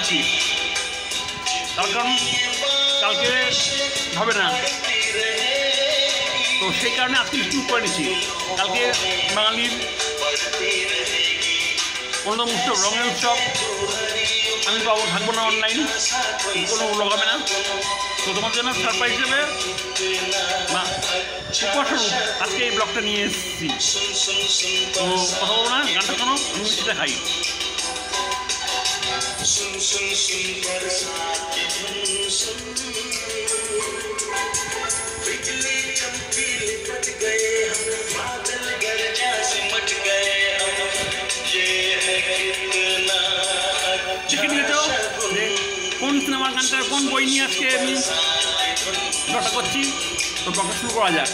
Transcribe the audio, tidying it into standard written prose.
নিচ্ছি, তার কারণ কালকে হবে না, তো সেই কারণে আজকে শুরু করে নিচ্ছি। কালকে বাঙালির অন্যতম উৎসব, রঙের উৎসব, আমি থাকবো না, অনলাইন কোনো ব্লগ হবে না। তো তোমার জন্য সারপ্রাইজ হিসেবে বা উপস্বরূপ আজকে এই ব্লগটা নিয়ে এসেছি। তো কথা বলবো না, গানটা শোনো, আমি মিষ্টিটা খাই। দেখে নিয়েছো কোন সিনেমার গানটা, কোন বই নিয়ে আজকে আমি ব্লগটা করছি। তো ব্লগটা শুরু করা যাক।